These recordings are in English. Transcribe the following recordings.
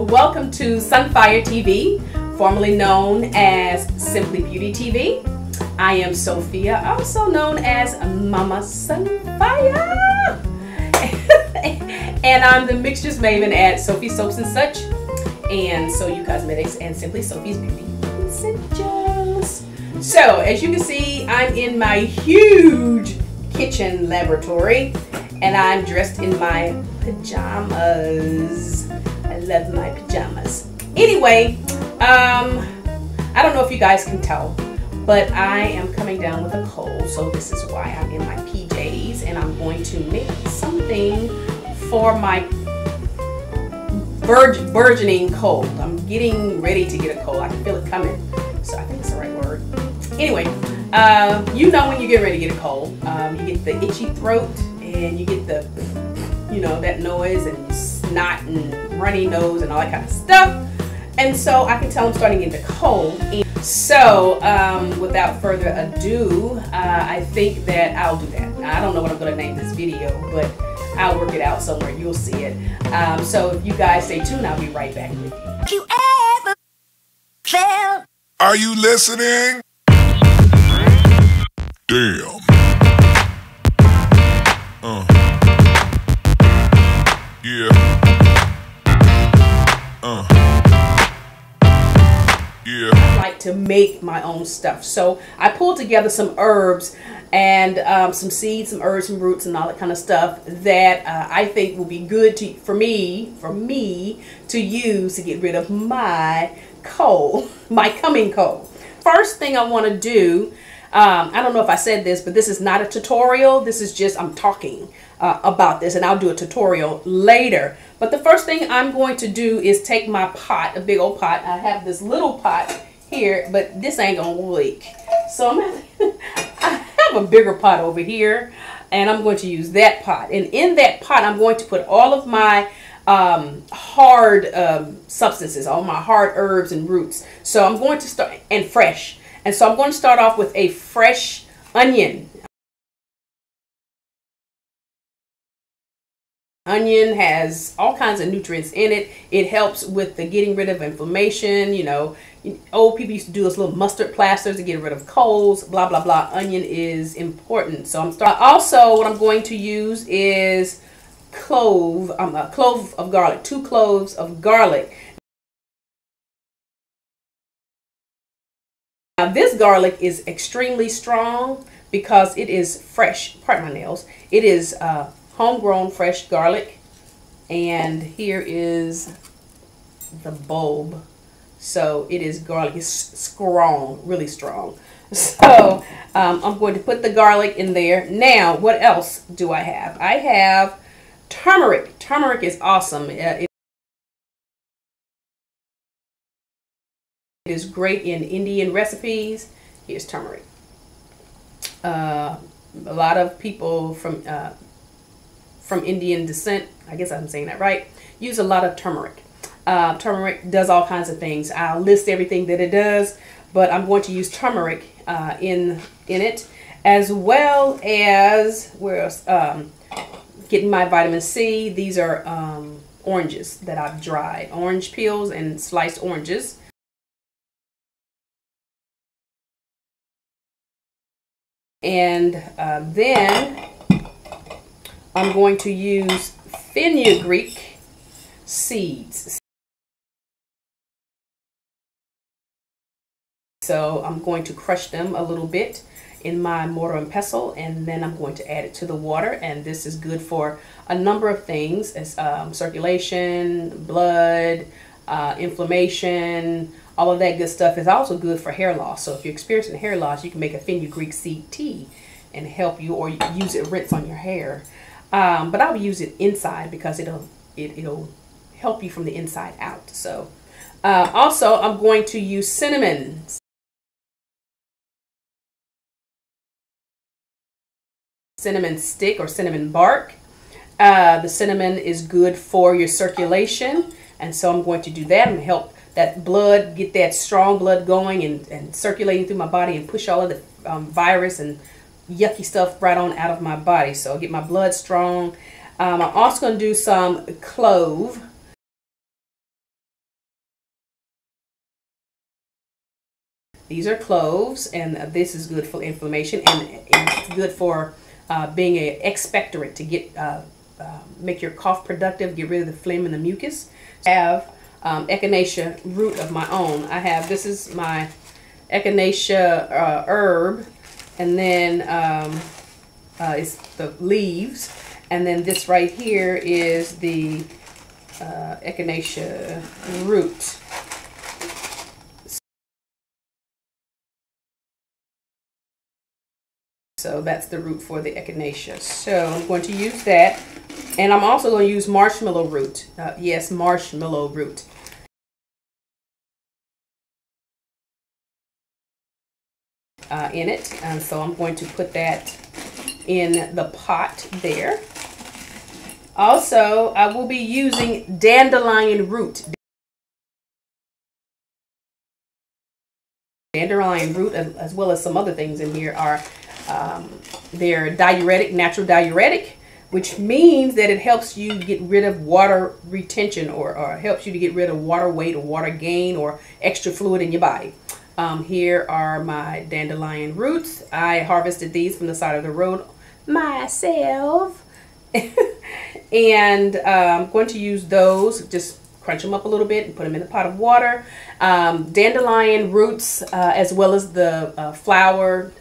Welcome to Sunfire TV, formerly known as Simply Beauty TV. I am Sophia, also known as Mama Sunfire. And I'm the mixtures maven at Sophie Soaps and Such, and So You Cosmetics, and Simply Sophie's Beauty Essentials. So, as you can see, I'm in my huge kitchen laboratory, and I'm dressed in my pajamas. I love my pajamas. Anyway, I don't know if you guys can tell, but I am coming down with a cold, so this is why I'm in my PJs, and I'm going to make something for my burgeoning cold. I'm getting ready to get a cold. I can feel it coming, so I think it's the right word. Anyway, you know when you get ready to get a cold, you get the itchy throat, and you get the, you know, that noise, and snot and runny nose and all that kind of stuff. And so I can tell I'm starting to get the cold. So without further ado, I think that I'll do that. I don't know what I'm going to name this video, but I'll work it out somewhere. You'll see it. So if you guys stay tuned, I'll be right back with you. You ever felt? Are you listening? Damn. Yeah. Yeah. I like to make my own stuff. So I pulled together some herbs and some seeds, some herbs, some roots, and all that kind of stuff that I think will be good for me to use to get rid of my cold, my coming cold. First thing I want to do, I don't know if I said this, but this is not a tutorial. This is just, I'm talking about this, and I'll do a tutorial later. But the first thing I'm going to do is take my pot, a big old pot. I have this little pot here, but this ain't gonna leak. So I have a bigger pot over here, and I'm going to use that pot. And in that pot, I'm going to put all of my hard substances, all my hard herbs and roots. So I'm going to start, and fresh. And so I'm going to start off with a fresh onion. Onion has all kinds of nutrients in it. It helps with the getting rid of inflammation. You know, old people used to do those little mustard plasters to get rid of colds, blah, blah, blah. Onion is important. So I'm starting. Also, what I'm going to use is a clove of garlic, 2 cloves of garlic. Now this garlic is extremely strong because it is fresh. Pardon my nails. It is homegrown fresh garlic, and here is the bulb. So it is garlic. It's strong, really strong. So I'm going to put the garlic in there. Now, what else do I have? I have turmeric. Turmeric is awesome. It is great in Indian recipes. Here's turmeric. A lot of people from Indian descent, I guess I'm saying that right, use a lot of turmeric. Turmeric does all kinds of things. I'll list everything that it does, but I'm going to use turmeric in it, as well as, where else? Getting my vitamin C. These are oranges that I've dried. Orange peels and sliced oranges. And then I'm going to use fenugreek seeds. So I'm going to crush them a little bit in my mortar and pestle, and then I'm going to add it to the water. And this is good for a number of things, as circulation, blood, inflammation, all of that good stuff. Is also good for hair loss. So if you're experiencing hair loss, you can make a fenugreek seed tea and help you, or use it, rinse on your hair. But I'll use it inside because it'll help you from the inside out. So also I'm going to use cinnamon. Cinnamon stick or cinnamon bark. The cinnamon is good for your circulation, and so I'm going to do that and help that blood, get that strong blood going and circulating through my body, and push all of the virus and yucky stuff right on out of my body. So I'll get my blood strong. I'm also going to do some clove. These are cloves, and this is good for inflammation, and it's good for being an expectorant to get make your cough productive, get rid of the phlegm and the mucus. I have echinacea root of my own. This is my echinacea herb, and then it's the leaves, and then this right here is the echinacea root. So that's the root for the echinacea. So I'm going to use that. And I'm also going to use marshmallow root. Yes, marshmallow root. In it. And so I'm going to put that in the pot there. Also, I will be using dandelion root. Dandelion root, as well as some other things in here, are they're diuretic, natural diuretic, which means that it helps you get rid of water retention, or helps you to get rid of water weight or water gain or extra fluid in your body. Here are my dandelion roots. I harvested these from the side of the road myself. And I'm going to use those, just crunch them up a little bit and put them in a pot of water. Dandelion roots, as well as the flowers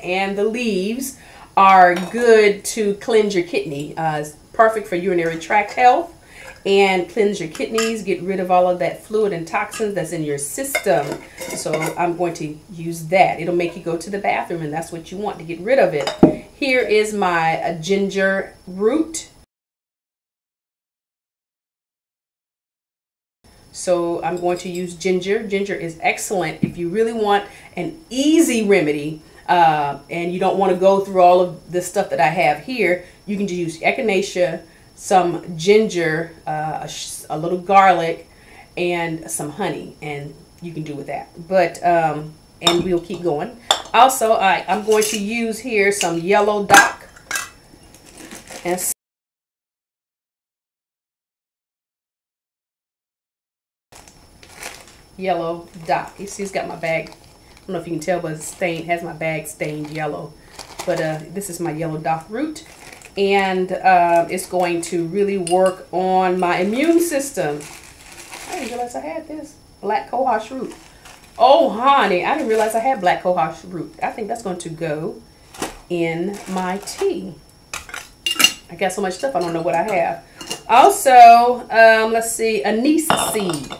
and the leaves, are good to cleanse your kidney. It's perfect for urinary tract health and cleanse your kidneys, get rid of all of that fluid and toxins that's in your system. So I'm going to use that. It'll make you go to the bathroom, and that's what you want, to get rid of it. Here is my ginger root. So I'm going to use ginger. Ginger is excellent if you really want an easy remedy and you don't want to go through all of the stuff that I have here. You can just use echinacea, some ginger, a little garlic, and some honey, and you can do with that. But and we'll keep going. Also, I'm going to use here some yellow dock and yellow dock. You see, it's got my bag. I don't know if you can tell, but it's stained, has my bag stained yellow. But this is my yellow dock root, and it's going to really work on my immune system. I didn't realize I had this black cohosh root. Oh, honey, I didn't realize I had black cohosh root. I think that's going to go in my tea. I got so much stuff, I don't know what I have. Also, let's see, anise seed.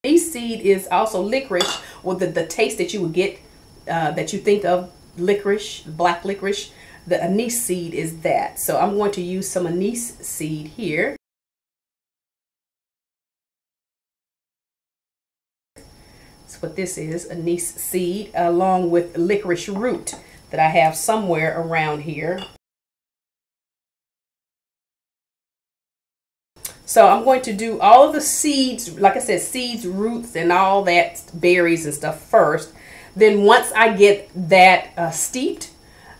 Anise seed is also licorice, with the taste that you would get, that you think of licorice, black licorice. The anise seed is that. So I'm going to use some anise seed here. That's what this is, anise seed, along with licorice root that I have somewhere around here. So I'm going to do all of the seeds, like I said, seeds, roots, and all that, berries and stuff first. Then once I get that steeped,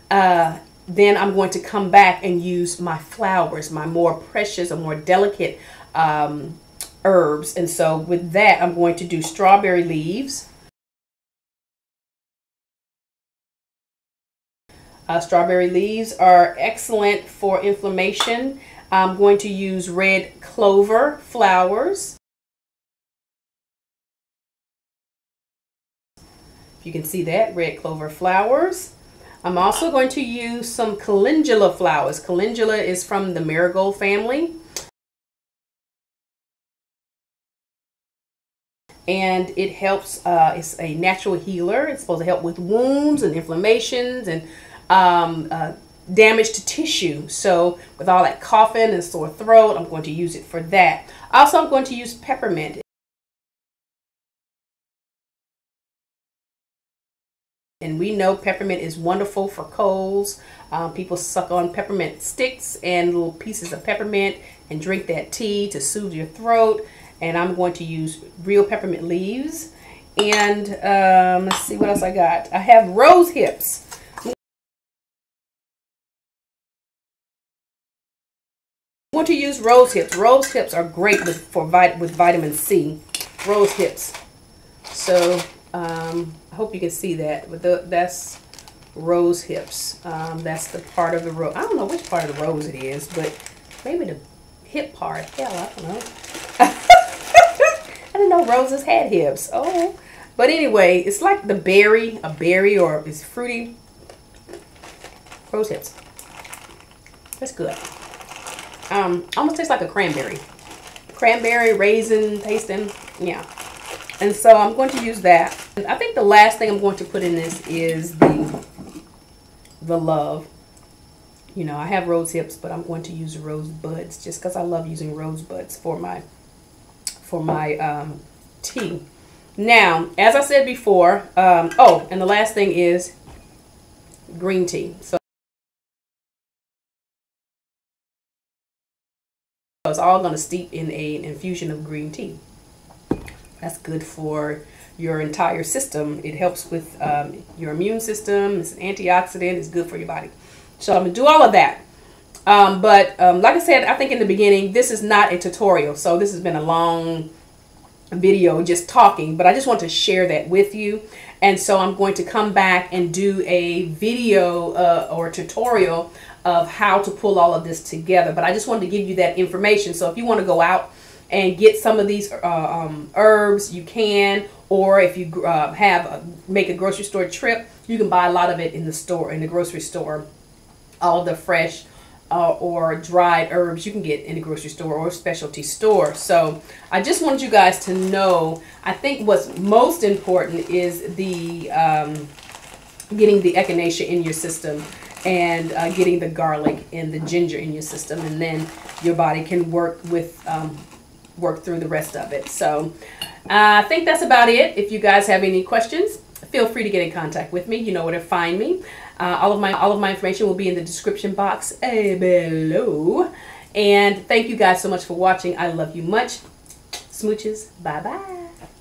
then I'm going to come back and use my flowers, my more precious or more delicate herbs. And so with that, I'm going to do strawberry leaves. Strawberry leaves are excellent for inflammation. I'm going to use red clover flowers. If you can see that, red clover flowers. I'm also going to use some calendula flowers. Calendula is from the marigold family. And it helps, it's a natural healer. It's supposed to help with wounds and inflammations and damage to tissue. So with all that coughing and sore throat, I'm going to use it for that. Also, I'm going to use peppermint. And we know peppermint is wonderful for colds. People suck on peppermint sticks and little pieces of peppermint and drink that tea to soothe your throat. And I'm going to use real peppermint leaves. And let's see what else I got. I have rose hips. going to use rose hips. Rose hips are great with vitamin C. Rose hips. So I hope you can see that. But that's rose hips. That's the part of the rose. I don't know which part of the rose it is, but maybe the hip part. Hell, I don't know. I didn't know roses had hips. Oh, but anyway, it's like a berry, or it's fruity. Rose hips. That's good. Almost tastes like a cranberry. Cranberry, raisin tasting. Yeah. And so I'm going to use that. And I think the last thing I'm going to put in this is the love. You know, I have rose hips, but I'm going to use rose buds just because I love using rose buds for my tea. Now, as I said before, oh, and the last thing is green tea. So it's all going to steep in an infusion of green tea. That's good for your entire system. It helps with your immune system. It's an antioxidant. It's good for your body. So I'm going to do all of that. But like I said, I think in the beginning, this is not a tutorial. So this has been a long video just talking, but I just want to share that with you. And so I'm going to come back and do a video or tutorial of how to pull all of this together. But I just wanted to give you that information. So if you want to go out and get some of these herbs, you can. Or if you make a grocery store trip, you can buy a lot of it in the store, in the grocery store. All the fresh or dried herbs you can get in the grocery store or specialty store. So I just wanted you guys to know, I think what's most important is the getting the echinacea in your system, and getting the garlic and the ginger in your system, and then your body can work through the rest of it. So I think that's about it. If you guys have any questions, feel free to get in contact with me. You know where to find me. All of my information will be in the description box below. And thank you guys so much for watching. I love you much. Smooches. Bye bye.